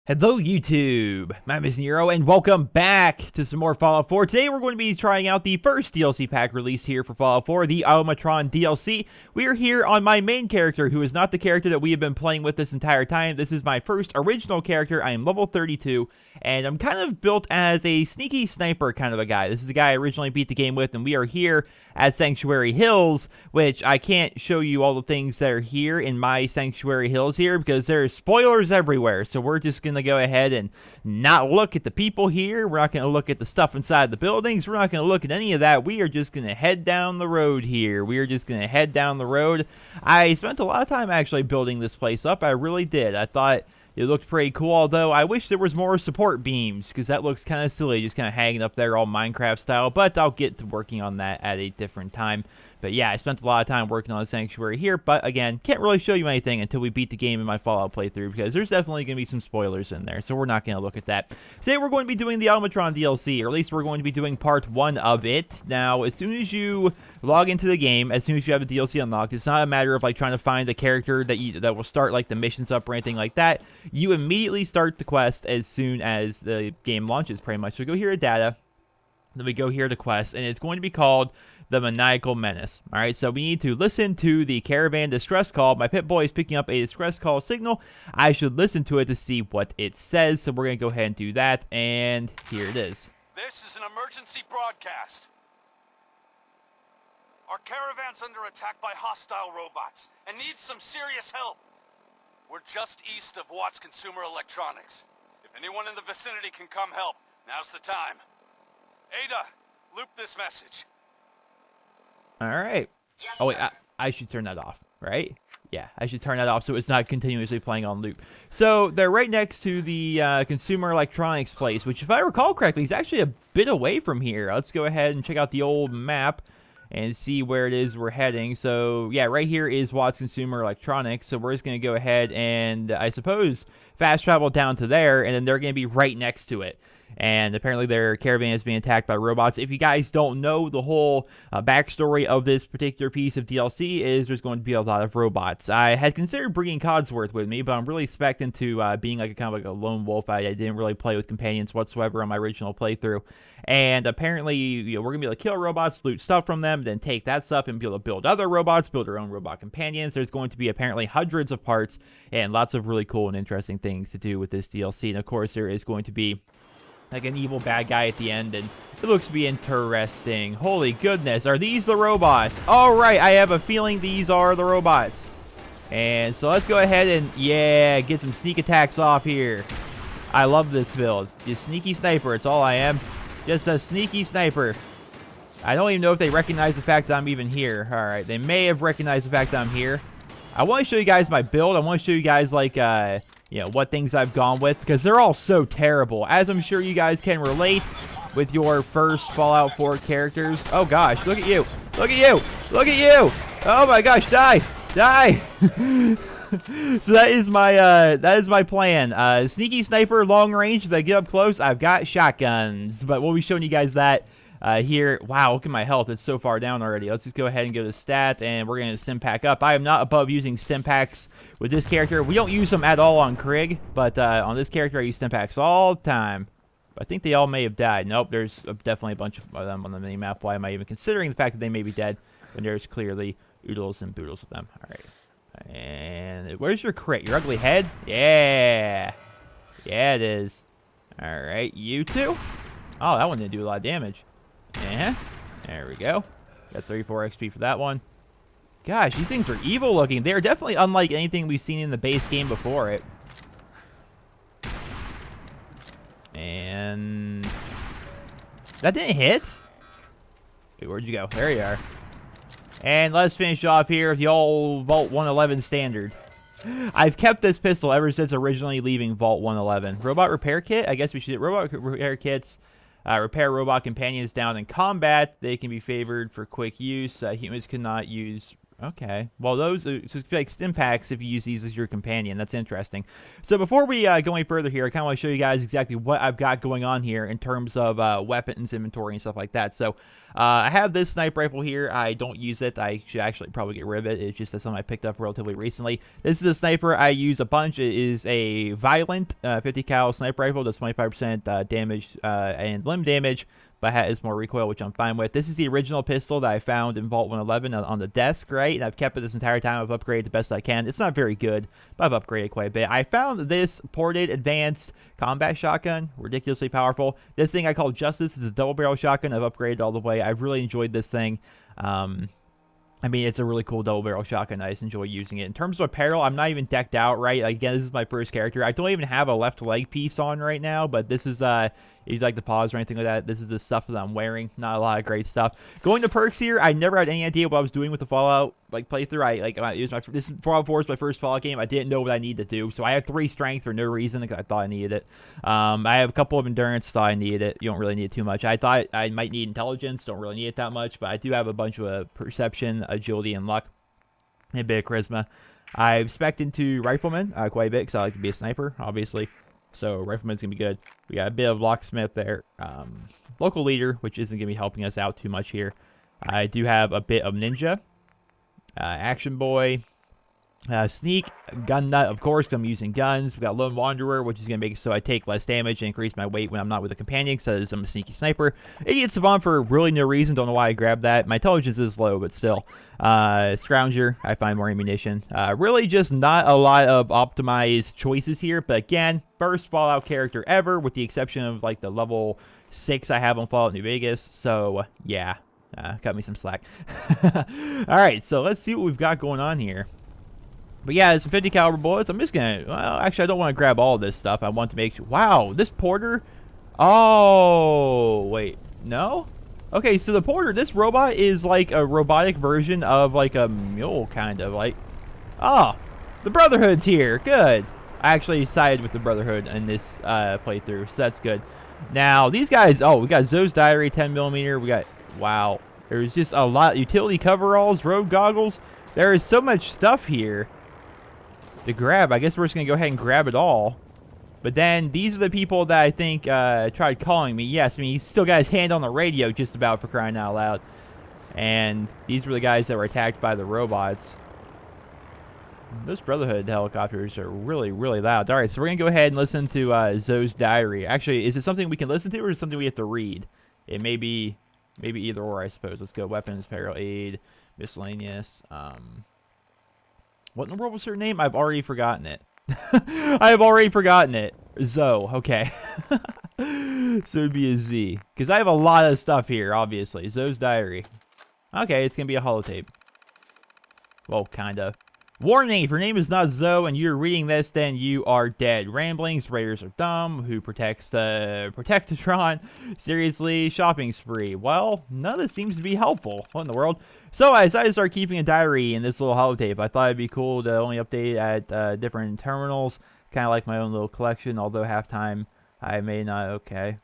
Hello YouTube, my name is Nero and welcome back to some more Fallout 4. Today we're going to be trying out the first DLC pack released here for Fallout 4, the Automatron DLC. We are here on my main character, who is not the character that we have been playing with this entire time. This is my first original character. I am level 32, and I'm kind of built as a sneaky sniper kind of a guy. This is the guy I originally beat the game with, and we are here at Sanctuary Hills, which I can't show you all the things that are here in my Sanctuary Hills here because there's spoilers everywhere, so we're just going to go ahead and not look at the people here. We're not going to look at the stuff inside the buildings. We're not going to look at any of that. We are just going to head down the road here. We are just going to head down the road. I spent a lot of time actually building this place up. I really did. I thought it looked pretty cool, although I wish there was more support beams, because that looks kind of silly, just kind of hanging up there all Minecraft style, but I'll get to working on that at a different time. But yeah, I spent a lot of time working on the Sanctuary here, but again, can't really show you anything until we beat the game in my Fallout playthrough, because there's definitely going to be some spoilers in there, so we're not going to look at that. Today we're going to be doing the Automatron DLC, or at least we're going to be doing part 1 of it. Now, as soon as you log into the game, as soon as you have the DLC unlocked, it's not a matter of like trying to find the character that will start like the missions up or anything like that. You immediately start the quest as soon as the game launches, pretty much. So go here to data, then we go here to quest, and it's going to be called the Maniacal Menace. All right, so we need to listen to the caravan distress call. My Pip-Boy is picking up a distress call signal. I should listen to it to see what it says, so we're going to go ahead and do that, and here it is. This is an emergency broadcast. Our caravan's under attack by hostile robots and needs some serious help. We're just east of Watts Consumer Electronics. If anyone in the vicinity can come help, now's the time. Ada, loop this message. All right. Yes, oh, wait, sir. I should turn that off, right? Yeah, I should turn that off so it's not continuously playing on loop. So they're right next to the Consumer Electronics place, which if I recall correctly is actually a bit away from here. Let's go ahead and check out the old map and see where it is we're heading. So yeah, right here is Watts Consumer Electronics. So we're just going to go ahead and I suppose fast travel down to there, and then they're going to be right next to it. And apparently their caravan is being attacked by robots. If you guys don't know, the whole backstory of this particular piece of DLC is there's going to be a lot of robots. I had considered bringing Codsworth with me, but I'm really expecting to being like a kind of like a lone wolf. I didn't really play with companions whatsoever on my original playthrough. And apparently, we're going to be able to kill robots, loot stuff from them, then take that stuff and be able to build other robots, build our own robot companions. There's going to be apparently hundreds of parts and lots of really cool and interesting things to do with this DLC. And of course, there is going to be like an evil bad guy at the end, and it looks to be interesting. Holy goodness, are these the robots? All right, I have a feeling these are the robots. And so let's go ahead and, yeah, get some sneak attacks off here. I love this build. Just sneaky sniper, it's all I am. Just a sneaky sniper. I don't even know if they recognize the fact that I'm even here. All right, they may have recognized the fact that I'm here. I want to show you guys my build. I want to show you guys, like, what things I've gone with, because they're all so terrible, as I'm sure you guys can relate with your first Fallout 4 characters. Oh gosh, look at you, look at you, look at you. Oh my gosh, die, die. So that is my plan. Sneaky sniper, long range. If I get up close, I've got shotguns, but we'll be showing you guys that here. Wow, look at my health. It's so far down already. Let's just go ahead and go to stat, and we're going to stim pack up. I am not above using stim packs with this character. We don't use them at all on Krieg, but on this character, I use stim packs all the time. I think they all may have died. Nope, there's definitely a bunch of them on the mini-map. Why am I even considering the fact that they may be dead when there's clearly oodles and boodles of them? All right. And where's your crit? Your ugly head? Yeah. Yeah, it is. All right, you two? Oh, that one didn't do a lot of damage. Yeah, there we go. Got 34 XP for that one. Gosh, these things are evil looking. They're definitely unlike anything we've seen in the base game before it. And that didn't hit. Wait, where'd you go? There you are. And let's finish off here with the old Vault 111 standard. I've kept this pistol ever since originally leaving Vault 111. Robot repair kit? I guess we should do robot repair kits. Repair robot companions down in combat. They can be favored for quick use. Humans cannot use Okay. Well, those are so it's like stim packs if you use these as your companion. That's interesting. So before we go any further here, I kind of want to show you guys exactly what I've got going on here in terms of weapons inventory and stuff like that. So I have this sniper rifle here. I don't use it. I should actually probably get rid of it. It's just something I picked up relatively recently. This is a sniper I use a bunch. It is a Violent 50 cal sniper rifle. Does 25% damage and limb damage. But has more recoil, which I'm fine with. This is the original pistol that I found in Vault 111 on the desk, right? And I've kept it this entire time. I've upgraded the best I can. It's not very good, but I've upgraded quite a bit. I found this ported advanced combat shotgun, ridiculously powerful. This thing I call Justice is a double barrel shotgun. I've upgraded all the way. I've really enjoyed this thing. I mean, it's a really cool double barrel shotgun. I just enjoy using it. In terms of apparel, I'm not even decked out, right? Like, again, this is my first character. I don't even have a left leg piece on right now, but this is, if you'd like to pause or anything like that, this is the stuff that I'm wearing. Not a lot of great stuff. Going to perks here, I never had any idea what I was doing with the Fallout, like, playthrough. This Fallout 4 is my first Fallout game. I didn't know what I needed to do, so I have 3 strength for no reason because I thought I needed it. I have a couple of endurance, thought I needed it. You don't really need it too much. I thought I might need intelligence, don't really need it that much, but I do have a bunch of perception, agility, and luck. And a bit of charisma. I've spec'd into Rifleman quite a bit because I like to be a sniper, obviously. So Rifleman's going to be good. We got a bit of Locksmith there. Local Leader, which isn't going to be helping us out too much here. I do have a bit of Ninja. Action Boy. Sneak, Gun Nut, of course, because I'm using guns. We've got Lone Wanderer, which is going to make it so I take less damage and increase my weight when I'm not with a companion, because I'm a sneaky sniper. Idiot Savant for really no reason. Don't know why I grabbed that. My intelligence is low, but still. Scrounger, I find more ammunition. Really just not a lot of optimized choices here, but again, first Fallout character ever, with the exception of like the level 6 I have on Fallout New Vegas, so yeah, cut me some slack. Alright, so let's see what we've got going on here. But yeah, it's some 50 caliber bullets. I'm just gonna, well, actually, I don't want to grab all this stuff. I want to make sure. Wow, this Porter. Oh, wait, no? Okay, so the Porter, this robot is like a robotic version of like a mule, kind of like. Oh, the Brotherhood's here. Good. I actually sided with the Brotherhood in this playthrough, so that's good. Now, these guys, oh, we got Zoe's Diary 10mm. We got, wow, there's just a lot. Utility coveralls, road goggles. There is so much stuff here to grab. I guess we're just gonna go ahead and grab it all. But then these are the people that I think tried calling me. Yes, I mean, he's still got his hand on the radio just about, for crying out loud. And these were the guys that were attacked by the robots. Those Brotherhood helicopters are really, really loud. All right, so we're gonna go ahead and listen to Zoe's Diary. Actually, is it something we can listen to, or is it something we have to read? It may be maybe either or, I suppose. Let's go. Weapons, Peril Aid, Miscellaneous. What in the world was her name? I've already forgotten it. I have already forgotten it. Zoe. Okay. So it'd be a Z. Because I have a lot of stuff here, obviously. Zoe's Diary. Okay, it's going to be a holotape. Well, kind of. Warning, if your name is not Zoe and you're reading this, then you are dead. Ramblings, raiders are dumb. Who protects the Protectatron? Seriously, shopping spree. Well, none of this seems to be helpful. What in the world? So I decided to start keeping a diary in this little holotape. I thought it'd be cool to only update at different terminals. Kind of like my own little collection, although halftime I may not. Okay.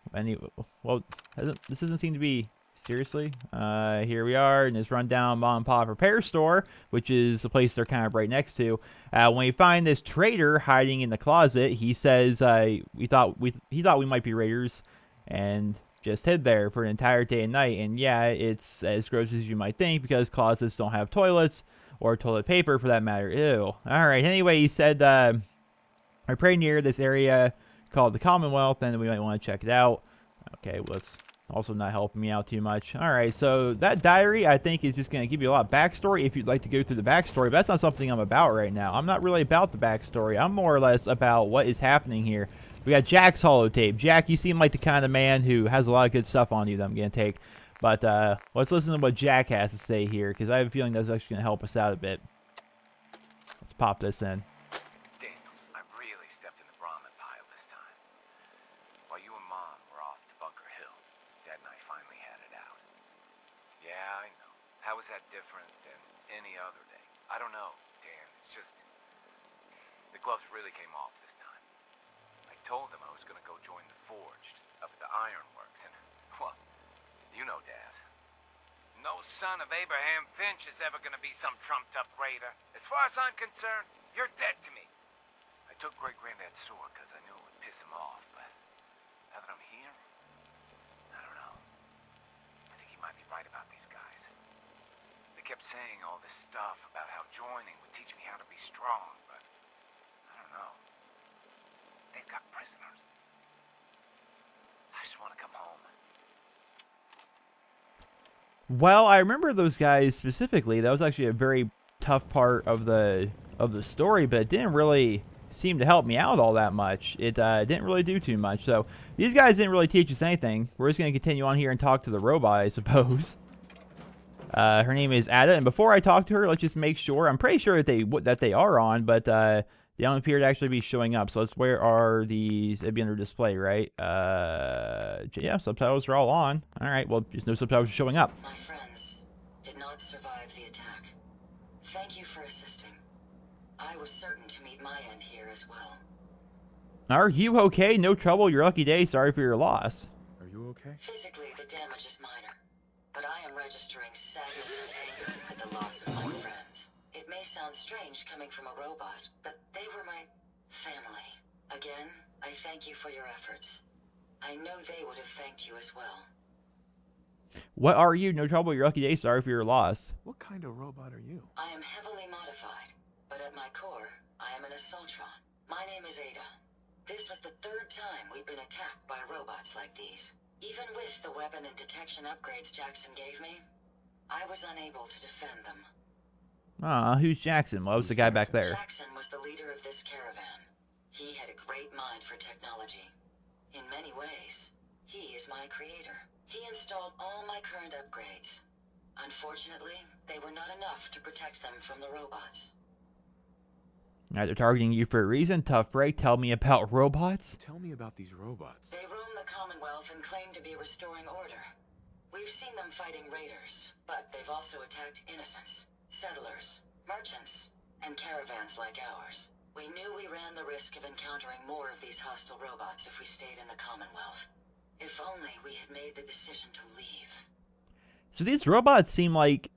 Well, this doesn't seem to be... Seriously? Here we are in this rundown mom and pop repair store, which is the place they're kind of right next to. When we find this traitor hiding in the closet, he says he thought we might be raiders and just hid there for an entire day and night. And yeah, it's as gross as you might think, because closets don't have toilets or toilet paper for that matter. Ew. All right. Anyway, he said we're pretty near this area called the Commonwealth, and we might want to check it out. Okay, let's... Also not helping me out too much. All right, so that diary, I think, is just going to give you a lot of backstory if you'd like to go through the backstory, but that's not something I'm about right now. I'm not really about the backstory. I'm more or less about what is happening here. We got Jack's holotape. Jack, you seem like the kind of man who has a lot of good stuff on you that I'm going to take. But let's listen to what Jack has to say here, because I have a feeling that's actually going to help us out a bit. Let's pop this in. How is that different than any other day? I don't know, Dan. It's just... the gloves really came off this time. I told them I was gonna go join the Forged up at the ironworks, and, well, you know, Dad. No son of Abraham Finch is ever gonna be some trumped-up raider. As far as I'm concerned, you're dead to me. I took Great-Granddad's sword because I knew it would piss him off, but now that I'm here, I don't know. I think he might be right about these guys. They kept saying all this stuff about how joining would teach me how to be strong, but I don't know. They've got prisoners. I just want to come home. Well, I remember those guys specifically. That was actually a very tough part of the story, but it didn't really seem to help me out all that much. It didn't really do too much. So these guys didn't really teach us anything. We're just going to continue on here and talk to the robot, I suppose. Her name is Ada, and before I talk to her, let's just make sure. I'm pretty sure that they are on, but they don't appear to actually be showing up. So where are these? It'd be under display, right? Yeah, subtitles are all on. All right, well, just no subtitles are showing up. My friends did not survive the attack. Thank you for assisting. I was certain to meet my end here as well. Are you okay? No trouble. Your lucky day. Sorry for your loss. Are you okay? Physically, the damage is minor, but I am registering sadness and anger at the loss of my friends. It may sound strange coming from a robot, but they were my family. Again, I thank you for your efforts. I know they would have thanked you as well. What are you? No trouble. Your lucky day. Sorry for your loss. What kind of robot are you? I am heavily modified, but at my core, I am an Assaultron. My name is Ada. This was the third time we've been attacked by robots like these. Even with the weapon and detection upgrades Jackson gave me, I was unable to defend them. Who's Jackson? Well, that was the guy back there. Jackson was the leader of this caravan. He had a great mind for technology. In many ways, he is my creator. He installed all my current upgrades. Unfortunately, they were not enough to protect them from the robots. Now they're targeting you for a reason. Tough break. Tell me about robots. Tell me about these robots. They roam the Commonwealth and claim to be restoring order. We've seen them fighting raiders, but they've also attacked innocents, settlers, merchants, and caravans like ours. We knew we ran the risk of encountering more of these hostile robots if we stayed in the Commonwealth. If only we had made the decision to leave. So these robots seem like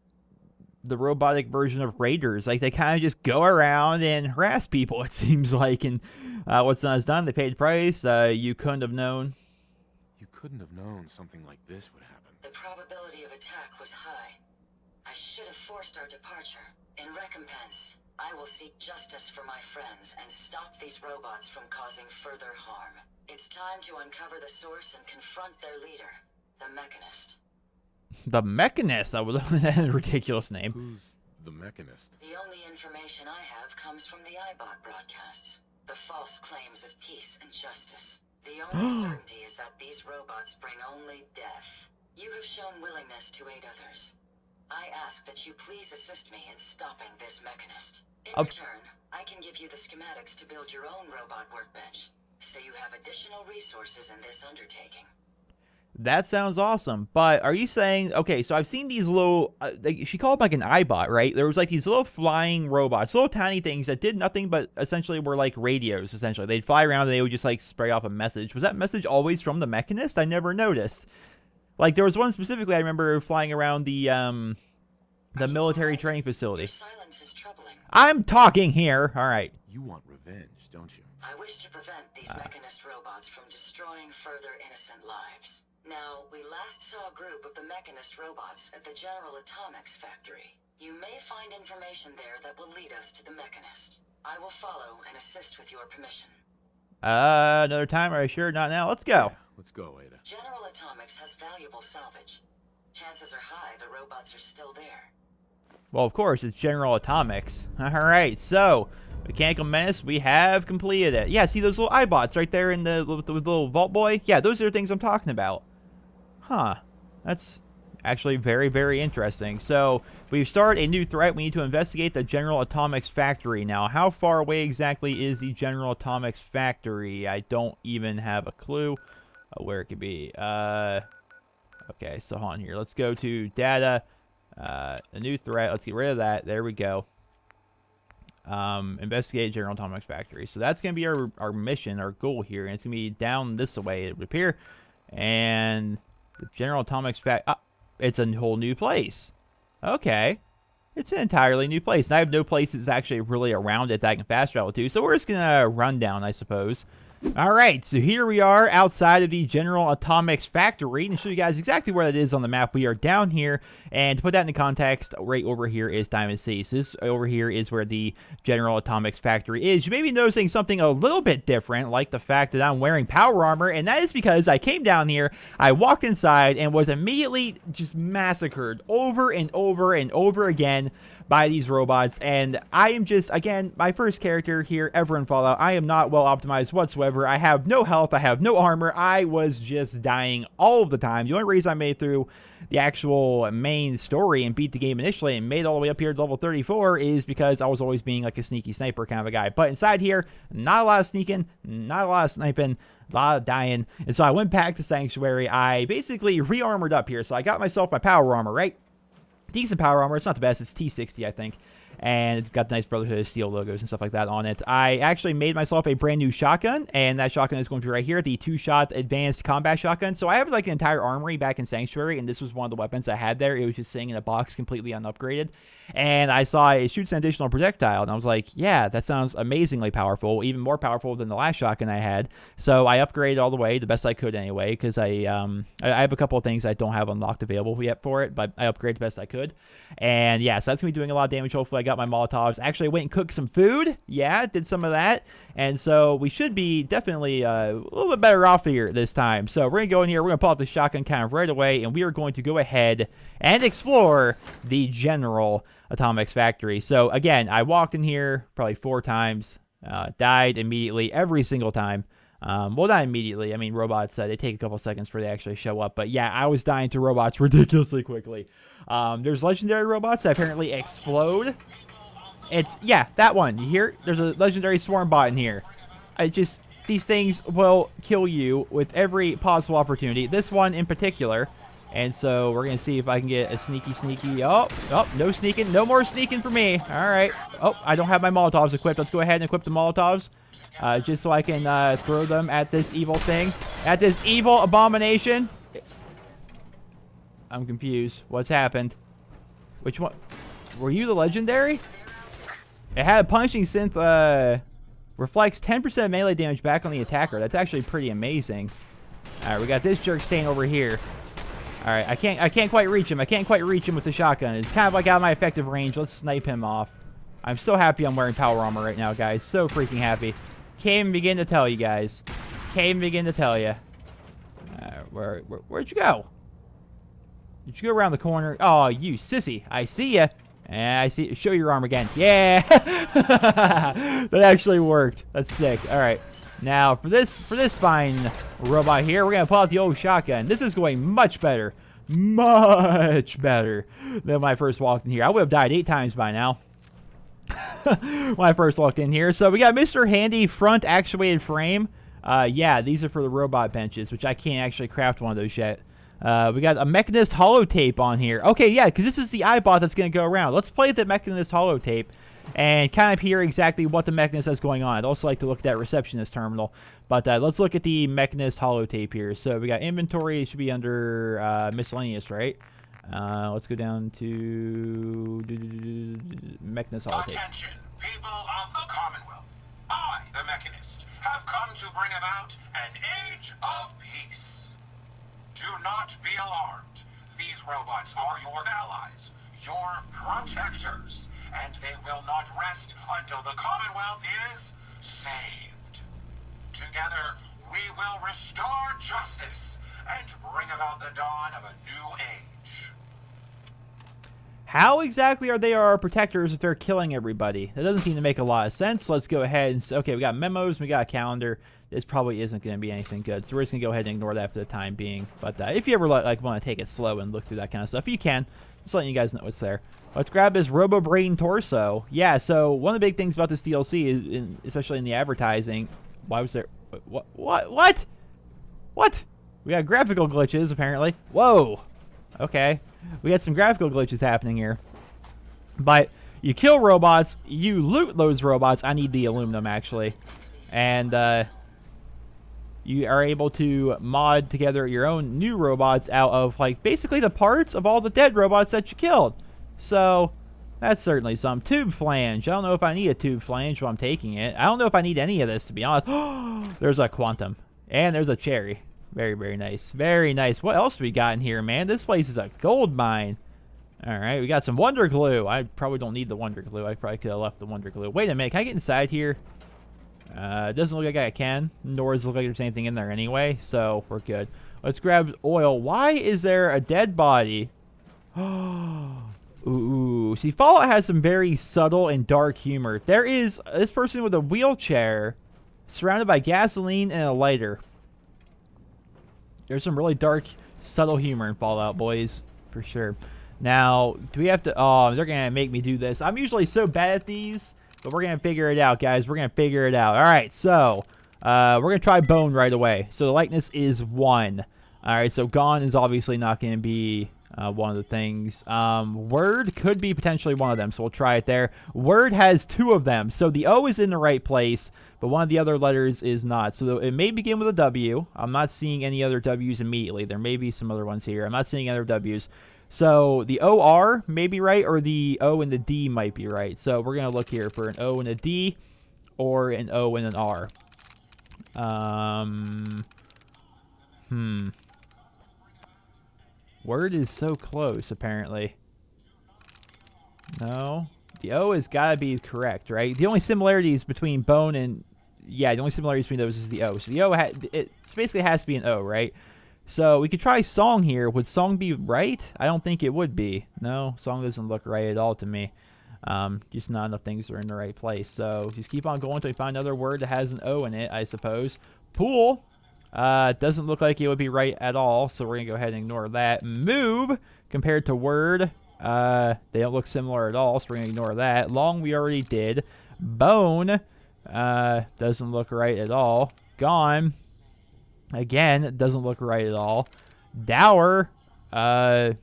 the robotic version of raiders. Like, they kind of just go around and harass people, it seems like. And what's done is done. They paid the price. You couldn't have known. You couldn't have known something like this would happen. The probability of attack was high. I should have forced our departure. In recompense, I will seek justice for my friends and stop these robots from causing further harm. It's time to uncover the source and confront their leader, the Mechanist. The Mechanist? That was a ridiculous name. Who's the Mechanist? The only information I have comes from the iBot broadcasts. The false claims of peace and justice. The only certainty is that these robots bring only death. You have shown willingness to aid others. I ask that you please assist me in stopping this Mechanist. In return, I can give you the schematics to build your own robot workbench, so you have additional resources in this undertaking. That sounds awesome. But are you saying, okay, so I've seen these little, she called them like an iBot, right? There was like these little flying robots, little tiny things that did nothing but essentially were like radios, essentially. They'd fly around and they would just like spray off a message. Was that message always from the Mechanist? I never noticed. Like, there was one specifically I remember flying around the military training facility. Your silence is troubling. I'm talking here. All right. You want revenge, don't you? I wish to prevent these Mechanist robots from destroying further innocent lives. Now, we last saw a group of the Mechanist robots at the General Atomics factory. You may find information there that will lead us to the Mechanist. I will follow and assist with your permission. Another time? Are you sure? Not now. Let's go. Yeah, let's go, Ada. General Atomics has valuable salvage. Chances are high the robots are still there. Well, of course, it's General Atomics. All right, so Mechanical Menace, we have completed it. Yeah, see those little iBots right there in the little Vault Boy? Yeah, those are the things I'm talking about. Huh. That's actually very, very interesting. So, we've started a new threat. We need to investigate the General Atomics factory. Now, how far away exactly is the General Atomics factory? I don't even have a clue where it could be. Okay, so hold on here. Let's go to data. A new threat. Let's get rid of that. There we go. Investigate General Atomics factory. So that's going to be our mission, our goal here. And it's going to be down this way, it would appear. And the General Atomics it's a whole new place. Okay. It's an entirely new place. And I have no places actually really around it that I can fast travel to. So we're just going to run down, I suppose. All right, so here we are outside of the General Atomics factory, and show you guys exactly where that is on the map. We are down here, and to put that into context, right over here is Diamond City. So this over here is where the General Atomics factory is. You may be noticing something a little bit different, like the fact that I'm wearing power armor, and that is because I came down here, I walked inside, and was immediately just massacred over and over and over again by these robots. And I am just, again, my first character here ever in Fallout. I am not well optimized whatsoever. I have no health. I have no armor. I was just dying all of the time. The only reason I made through the actual main story and beat the game initially and made it all the way up here to level 34 is because I was always being like a sneaky sniper kind of a guy. But inside here, not a lot of sneaking, not a lot of sniping, a lot of dying. And so I went back to Sanctuary. I basically re-armored up here. So I got myself my power armor, right? Decent power armor. It's not the best. It's T60, I think. And it's got the nice Brotherhood of Steel logos and stuff like that on it. I actually made myself a brand new shotgun, and that shotgun is going to be right here, the 2-shot advanced combat shotgun. So I have like an entire armory back in Sanctuary, and this was one of the weapons I had there. It was just sitting in a box completely unupgraded. And I saw it shoots an additional projectile, and I was like, yeah, that sounds amazingly powerful, even more powerful than the last shotgun I had. So I upgraded all the way, the best I could anyway, because I have a couple of things I don't have unlocked available yet for it, but I upgraded the best I could. And yeah, so that's going to be doing a lot of damage. Hopefully I got my Molotovs. Actually, I went and cooked some food. Yeah, did some of that. And so we should be definitely a little bit better off here this time. So we're going to go in here. We're going to pull out the shotgun kind of right away, and we are going to go ahead and explore the General Atomics factory. So again, I walked in here probably 4 times, died immediately every single time. Well, not immediately. I mean, robots, they take a couple seconds before they actually show up. But yeah, I was dying to robots ridiculously quickly. There's legendary robots that apparently explode. It's, yeah, that one. You hear? There's a legendary swarm bot in here. These things will kill you with every possible opportunity. This one in particular. And so we're going to see if I can get a sneaky. Oh, no sneaking. No more sneaking for me. All right. Oh, I don't have my Molotovs equipped. Let's go ahead and equip the Molotovs. Just so I can throw them at this evil thing. At this evil abomination. I'm confused. What's happened? Which one? Were you the legendary? It had a punching synth. Reflects 10% melee damage back on the attacker. That's actually pretty amazing. All right, we got this jerk staying over here. All right, I can't quite reach him. I can't quite reach him with the shotgun. It's kind of like out of my effective range. Let's snipe him off. I'm so happy I'm wearing power armor right now, guys. So freaking happy. Can't even begin to tell you guys. Can't even begin to tell you. Where'd you go? Did you go around the corner? Oh, you sissy. I see ya. And I see. Show your arm again. Yeah. That actually worked. That's sick. All right. Now, for this fine robot here, we're going to pull out the old shotgun. This is going much better. Much better than when I first walked in here. I would have died 8 times by now. When I first walked in here. So we got Mr. Handy front actuated frame. Yeah, these are for the robot benches, which I can't actually craft one of those yet. We got a Mechanist holotape on here. Okay, yeah, because this is the iBot that's going to go around. Let's play the Mechanist holotape and kind of hear exactly what the Mechanist has going on. I'd also like to look at that receptionist terminal. But let's look at the Mechanist holotape here. So we got inventory. It should be under miscellaneous, right? Let's go down to Mechanist holotape. Attention, people of the Commonwealth. I, the Mechanist, have come to bring about an age of peace. Do not be alarmed. These robots are your allies, your protectors, and they will not rest until the Commonwealth is saved. Together, we will restore justice and bring about the dawn of a new age. How exactly are they our protectors if they're killing everybody? That doesn't seem to make a lot of sense. Let's go ahead and... Okay, we got memos, we got a calendar. This probably isn't going to be anything good, so we're just going to go ahead and ignore that for the time being. But if you ever want to take it slow and look through that kind of stuff, you can. Just letting you guys know what's there. Let's grab his RoboBrain torso. Yeah, so one of the big things about this DLC, is, especially in the advertising... Why was there... What? We got graphical glitches, apparently. Whoa. Okay. We got some graphical glitches happening here. But you kill robots, you loot those robots. I need the aluminum, actually. And, you are able to mod together your own new robots out of, like, basically the parts of all the dead robots that you killed. So, that's certainly some. Tube flange. I don't know if I need a tube flange while I'm taking it. I don't know if I need any of this, to be honest. There's a quantum. And there's a cherry. Very, very nice. Very nice. What else do we got in here, man? This place is a gold mine. Alright, we got some Wonder Glue. I probably don't need the Wonder Glue. I probably could have left the Wonder Glue. Wait a minute. Can I get inside here? It doesn't look like I can. Nor does it look like there's anything in there anyway. So, we're good. Let's grab oil. Why is there a dead body? Ooh. See, Fallout has some very subtle and dark humor. There is this person with a wheelchair surrounded by gasoline and a lighter. There's some really dark, subtle humor in Fallout, boys. For sure. Now, do we have to... Oh, they're going to make me do this. I'm usually so bad at these, but we're going to figure it out, guys. We're going to figure it out. All right, so we're going to try bone right away. So the likeness is 1. All right, so gone is obviously not going to be one of the things. Word could be potentially one of them, so we'll try it there. Word has 2 of them, so the O is in the right place, but one of the other letters is not. So it may begin with a W. I'm not seeing any other W's immediately. There may be some other ones here. I'm not seeing other W's. So the OR may be right, or the O and the D might be right. So we're going to look here for an O and a D, or an O and an R. Word is so close, apparently. No. The O has got to be correct, right? The only similarities between bone and... Yeah, the only similarities between those is the O. So the O, it basically has to be an O, right? So we could try song here. Would song be right? I don't think it would be. No, song doesn't look right at all to me. Just not enough things are in the right place. So just keep on going until we find another word that has an O in it, I suppose. Pool. Doesn't look like it would be right at all, so we're going to go ahead and ignore that. Move, compared to word, they don't look similar at all, so we're going to ignore that. Long, we already did. Bone, doesn't look right at all. Gone, again, doesn't look right at all. Dower, that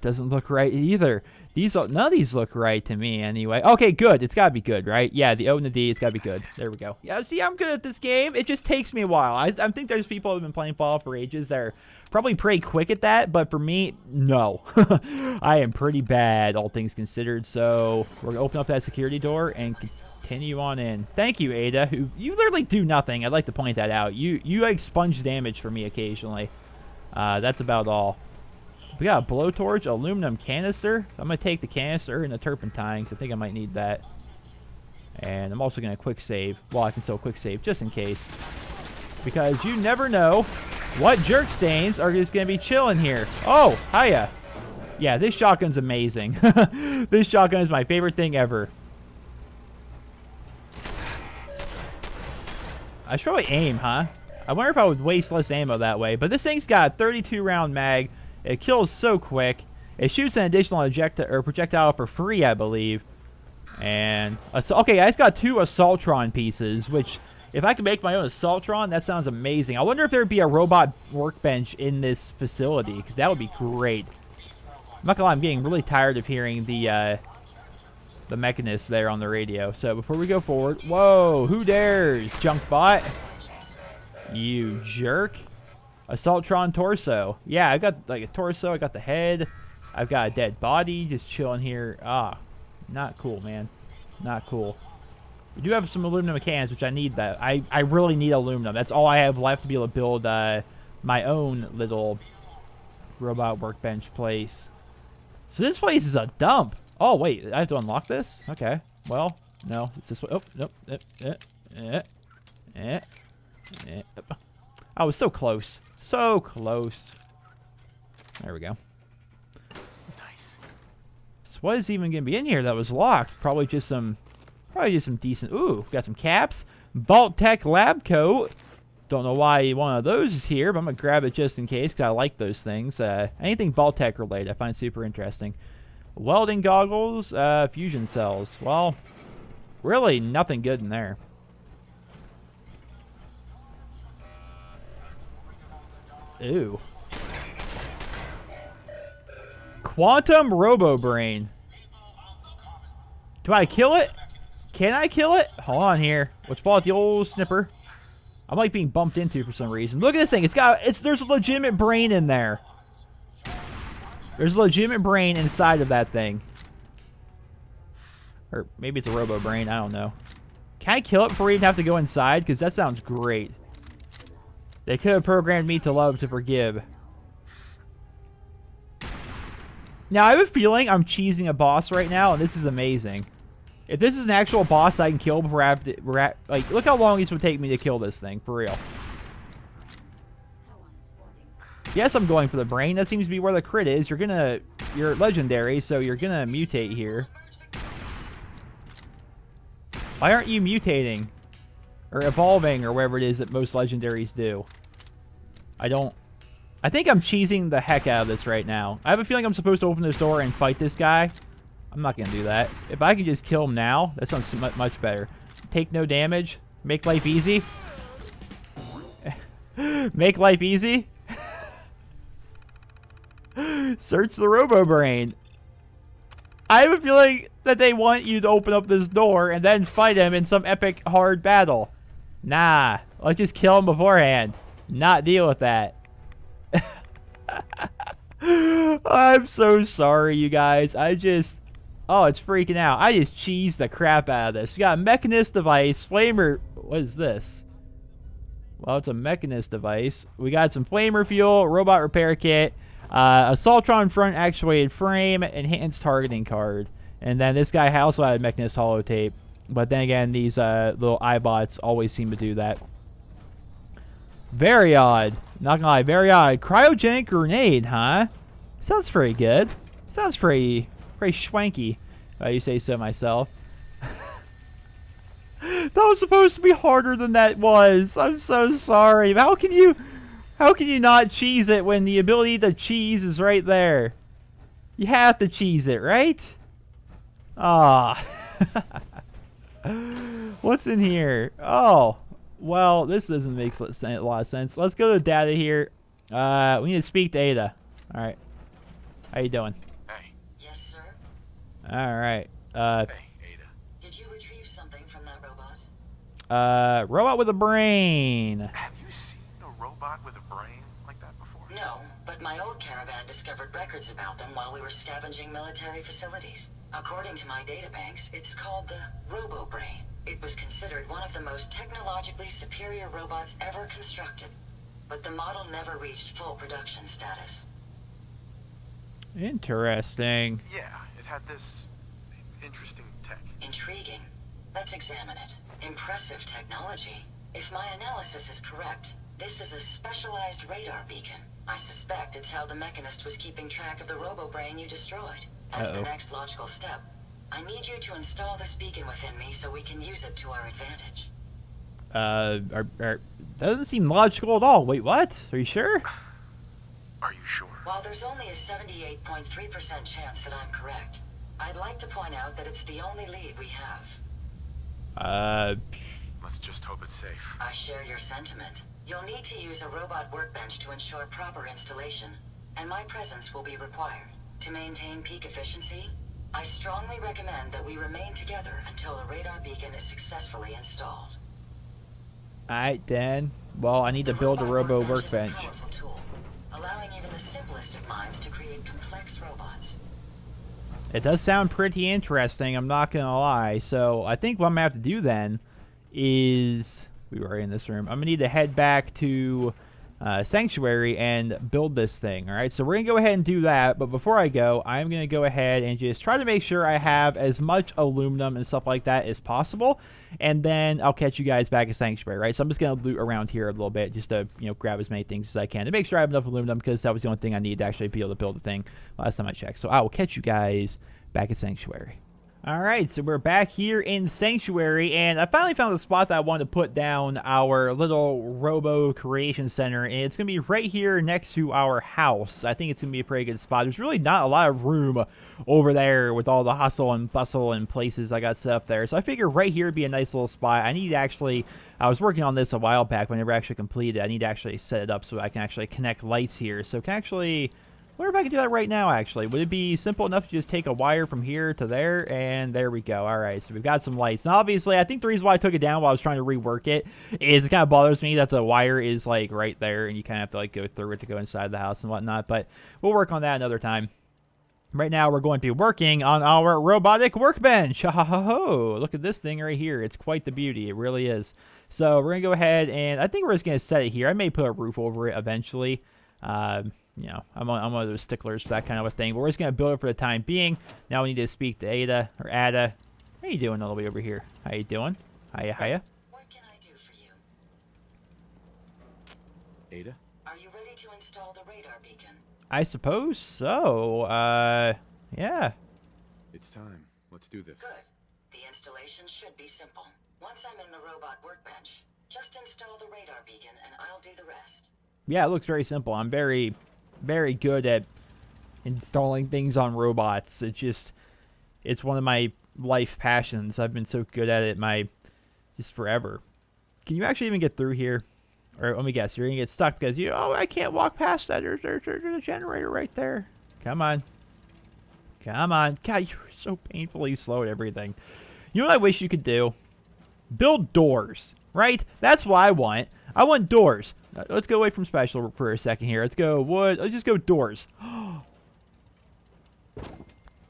doesn't look right either. None of these look right to me anyway. Okay, good. It's got to be good, right? Yeah, the O and the D, it's got to be good. There we go. Yeah, see, I'm good at this game. It just takes me a while. I think there's people who have been playing Fallout for ages that are probably pretty quick at that, but for me, no. I am pretty bad, all things considered. So we're going to open up that security door and continue on in. Thank you, Ada, who you literally do nothing. I'd like to point that out. You like sponge damage for me occasionally. That's about all. We got a blowtorch, aluminum canister. I'm going to take the canister and the turpentine because I think I might need that. And I'm also going to quick save. Well, I can still quick save just in case. Because you never know what jerk stains are just going to be chilling here. Oh, hiya. Yeah, this shotgun's amazing. This shotgun is my favorite thing ever. I should probably aim, huh? I wonder if I would waste less ammo that way. But this thing's got a 32-round mag. It kills so quick. It shoots an additional projectile for free, I believe. And okay, I just got 2 Assaultron pieces, which if I could make my own Assaultron, that sounds amazing. I wonder if there would be a robot workbench in this facility, because that would be great. I'm not gonna lie, I'm getting really tired of hearing the Mechanist there on the radio. So before we go forward, whoa, who dares, junk bot? You jerk. Assaultron torso. Yeah, I got like a torso. I got the head. I've got a dead body just chilling here. Ah, not cool, man. Not cool. We do have some aluminum cans, which I need that. I really need aluminum. That's all I have left to be able to build my own little robot workbench place. So this place is a dump. Oh, wait. I have to unlock this? Okay. Well, no. It's this way. Oh, nope. I was so close. So close. There we go. Nice. So what is even going to be in here that was locked? Probably just some decent... Ooh, got some caps. Vault Tech Lab Coat. Don't know why one of those is here, but I'm going to grab it just in case because I like those things. Anything Vault Tech related I find super interesting. Welding goggles. Fusion cells. Well, really nothing good in there. Ooh. Quantum Robo-Brain. Do I kill it? Can I kill it? Hold on here. Let's pull out the old snipper. I'm like being bumped into for some reason. Look at this thing. There's a legitimate brain in there. There's a legitimate brain inside of that thing. Or maybe it's a robo brain. I don't know. Can I kill it before we even have to go inside? Because that sounds great. They could have programmed me to love to forgive. Now, I have a feeling I'm cheesing a boss right now, and this is amazing. If this is an actual boss I can kill before I have to... Like, look how long this would take me to kill this thing, for real. Yes, I'm going for the brain. That seems to be where the crit is. You're legendary, so you're gonna mutate here. Why aren't you mutating? Or evolving, or whatever it is that most legendaries do. I think I'm cheesing the heck out of this right now. I have a feeling I'm supposed to open this door and fight this guy. I'm not going to do that. If I can just kill him now, that sounds much better. Take no damage. Make life easy. Make life easy. Search the Robo Brain. I have a feeling that they want you to open up this door and then fight him in some epic hard battle. Nah. Let's just kill him beforehand. Not deal with that. I'm so sorry, you guys. Oh, it's freaking out. I just cheesed the crap out of this. We got a Mechanist device, flamer. What is this? Well, it's a Mechanist device. We got some flamer fuel, robot repair kit, a Saltron front actuated frame, enhanced targeting card. And then this guy also had a Mechanist holotape. But then again, these little iBots always seem to do that. Very odd. Not gonna lie, very odd. Cryogenic grenade, huh? Sounds pretty good. Sounds pretty schwanky, if you say so myself. That was supposed to be harder than that was. I'm so sorry. How can you not cheese it when the ability to cheese is right there? You have to cheese it, right? Ah. What's in here? Oh. Well, this doesn't make a lot of sense. Let's go to data here. We need to speak to Ada. All right. How you doing? Hey. Yes, sir? All right. Hey, Ada. Did you retrieve something from that robot? Robot with a brain. Have you seen a robot with a brain like that before? No, but my old caravan discovered records about them while we were scavenging military facilities. According to my databanks, it's called the Robo-Brain. It was considered one of the most technologically superior robots ever constructed, but the model never reached full production status. Interesting. Yeah, it had this interesting tech. Intriguing. Let's examine it. Impressive technology. If my analysis is correct, this is a specialized radar beacon. I suspect it's how the Mechanist was keeping track of the Robo-Brain you destroyed. As the next logical step, I need you to install this beacon within me so we can use it to our advantage. That doesn't seem logical at all. Wait, what? Are you sure? Are you sure? While there's only a 78.3% chance that I'm correct, I'd like to point out that it's the only lead we have. Let's just hope it's safe. I share your sentiment. You'll need to use a robot workbench to ensure proper installation, and my presence will be required. To maintain peak efficiency, I strongly recommend that we remain together until the radar beacon is successfully installed. Alright, then. Well, I need to build a robo workbench. Is a powerful tool, allowing even the simplest of minds to create complex robots. It does sound pretty interesting, I'm not gonna lie. So, I think what I'm gonna have to do then is... We were in this room. I'm gonna need to head back to Sanctuary and build this thing. Alright, so we're gonna go ahead and do that. But before I go, I'm gonna go ahead and just try to make sure I have as much aluminum and stuff like that as possible. And then I'll catch you guys back at Sanctuary, right? So I'm just gonna loot around here a little bit just to, you know, grab as many things as I can to make sure I have enough aluminum, because that was the only thing I needed to actually be able to build the thing last time I checked. So I will catch you guys back at Sanctuary. Alright, so we're back here in Sanctuary, and I finally found the spot that I wanted to put down our little Robo Creation Center, and it's going to be right here next to our house. I think it's going to be a pretty good spot. There's really not a lot of room over there with all the hustle and bustle and places I got set up there, so I figured right here would be a nice little spot. I need to actually, I was working on this a while back, whenever I actually completed it. I need to actually set it up so I can actually connect lights here. So can actually... wonder if I can do that right now, actually. Would it be simple enough to just take a wire from here to there? And there we go. All right, so we've got some lights. Now, obviously, I think the reason why I took it down while I was trying to rework it is it kind of bothers me that the wire is, like, right there, and you kind of have to, like, go through it to go inside the house and whatnot. But we'll work on that another time. Right now, we're going to be working on our robotic workbench. Ha ha ha ho. Look at this thing right here. It's quite the beauty. It really is. So we're going to go ahead, and I think we're just going to set it here. I may put a roof over it eventually. You know, I'm one of those sticklers for that kind of a thing. But we're just going to build it for the time being. Now we need to speak to Ada, or Ada. How you doing all the way over here? How you doing? Hiya, hiya. What can I do for you? Ada? Are you ready to install the radar beacon? I suppose so. Yeah. It's time. Let's do this. Good. The installation should be simple. Once I'm in the robot workbench, just install the radar beacon and I'll do the rest. Yeah, it looks very simple. I'm very, very good at installing things on robots. It's one of my life passions. I've been so good at it just forever. Can you actually even get through here? Or let me guess, you're gonna get stuck because I can't walk past that. There's a generator right there. Come on. Come on. God, you're so painfully slow at everything. You know what I wish you could do? Build doors, right? That's what I want. I want doors. Let's go away from special for a second here. Let's go wood. Let's just go doors.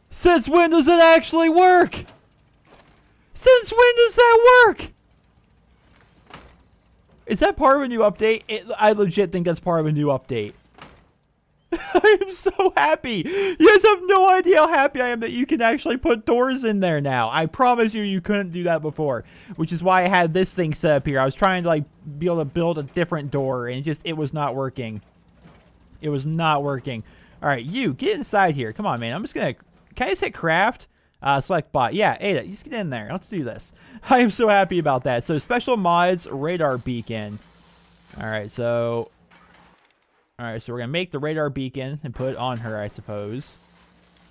Since when does it actually work? Since when does that work? Is that part of a new update? I legit think that's part of a new update. I am so happy. You guys have no idea how happy I am that you can actually put doors in there now. I promise you couldn't do that before, which is why I had this thing set up here. I was trying to be able to build a different door, and it was not working. It was not working. All right, you get inside here. Come on, man. I'm just gonna. Can I just hit craft? Select bot. Yeah, Ada, you just get in there. Let's do this. I am so happy about that. So special mods, radar beacon. All right, so we're gonna make the radar beacon and put it on her, I suppose.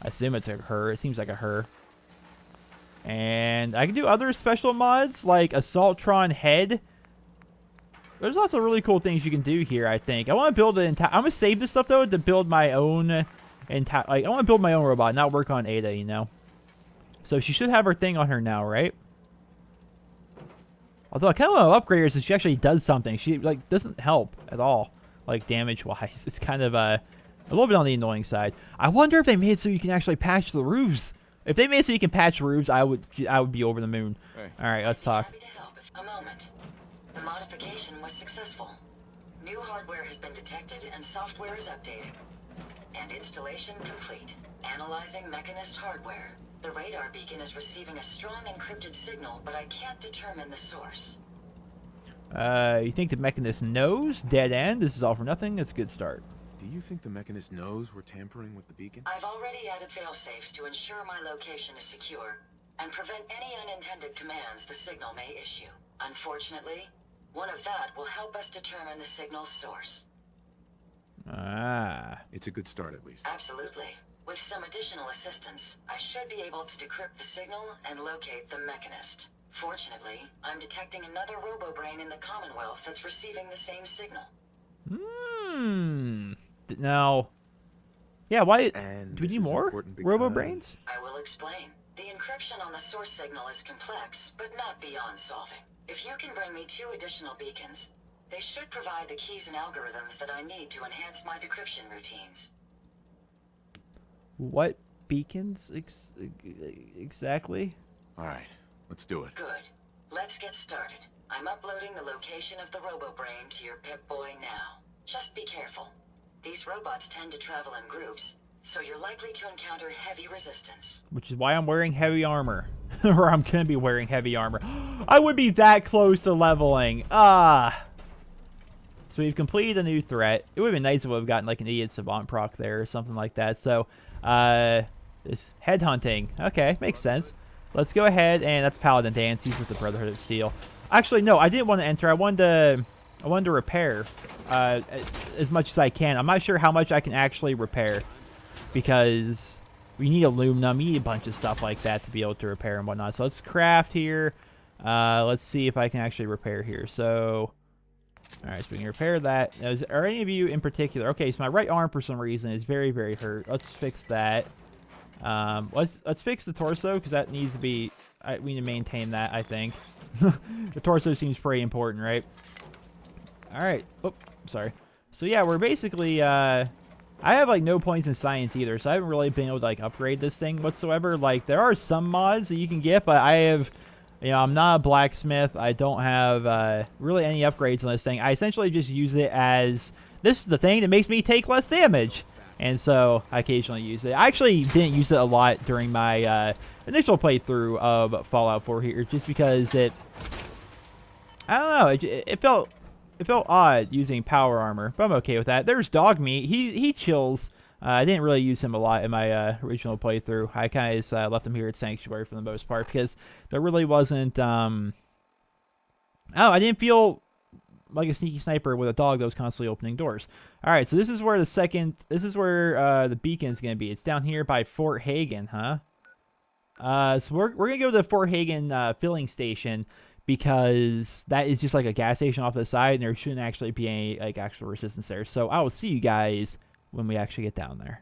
I assume it's a her. It seems like a her. And I can do other special mods like Assaultron head. There's lots of really cool things you can do here, I think. I want to build an entire. I'm gonna save this stuff though to build my own entire. I want to build my own robot, not work on Ada, you know. So she should have her thing on her now, right? Although I kind of want to upgrade her so she actually does something. She doesn't help at all, damage-wise. It's kind of a little bit on the annoying side. I wonder if they made it so you can actually patch the roofs. If they made it so you can patch roofs, I would be over the moon. Hey. All right, let's talk. Happy to help. A moment. The modification was successful. New hardware has been detected and software is updating. And installation complete. Analyzing Mechanist hardware. The radar beacon is receiving a strong encrypted signal, but I can't determine the source. You think the Mechanist knows? Dead end? This is all for nothing? That's a good start. Do you think the Mechanist knows we're tampering with the beacon? I've already added failsafes to ensure my location is secure and prevent any unintended commands the signal may issue. Unfortunately, one of that will help us determine the signal's source. Ah. It's a good start, at least. Absolutely. With some additional assistance, I should be able to decrypt the signal and locate the Mechanist. Fortunately, I'm detecting another robo-brain in the Commonwealth that's receiving the same signal. Now, yeah, why? And Do we this need is more important because- robo-brains? I will explain. The encryption on the source signal is complex, but not beyond solving. If you can bring me 2 additional beacons, they should provide the keys and algorithms that I need to enhance my decryption routines. What beacons exactly? All right, let's do it. Good. Let's get started. I'm uploading the location of the robo-brain to your Pip-Boy now. Just be careful. These robots tend to travel in groups, so you're likely to encounter heavy resistance. Which is why I'm wearing heavy armor. Or I'm gonna be wearing heavy armor. I would be that close to leveling. Ah. So we've completed a new threat. It would have been nice if we've gotten like an idiot savant proc there or something like that. So, this headhunting. Okay, makes sense. Let's go ahead and that's Paladin Dance. He's with the Brotherhood of Steel. Actually, no, I didn't want to enter. I wanted to repair as much as I can. I'm not sure how much I can actually repair because we need aluminum. We need a bunch of stuff like that to be able to repair and whatnot. So let's craft here. Let's see if I can actually repair here. So All right, so we can repair that. Now, are any of you in particular? Okay, so my right arm for some reason is very, very hurt. Let's fix that. Let's fix the torso because that needs to be. We need to maintain that. I think the torso seems pretty important, right? All right. Oh, sorry. So yeah, we're basically. I have like no points in science either, so I haven't really been able to like upgrade this thing whatsoever. Like there are some mods that you can get, but I have. You know, I'm not a blacksmith. I don't have really any upgrades on this thing. I essentially just use it as, this is the thing that makes me take less damage. And so I occasionally use it. I actually didn't use it a lot during my initial playthrough of Fallout 4 here, just because I don't know, it felt odd using power armor, but I'm okay with that. There's Dog Meat. He chills. I didn't really use him a lot in my original playthrough. I kind of just left him here at Sanctuary for the most part because there really wasn't. I didn't feel like a sneaky sniper with a dog that was constantly opening doors. All right, so this is where the beacon's gonna be. It's down here by Fort Hagen, huh? So we're gonna go to the Fort Hagen filling station because that is just like a gas station off to the side, and there shouldn't actually be any like actual resistance there. So I will see you guys when we actually get down there.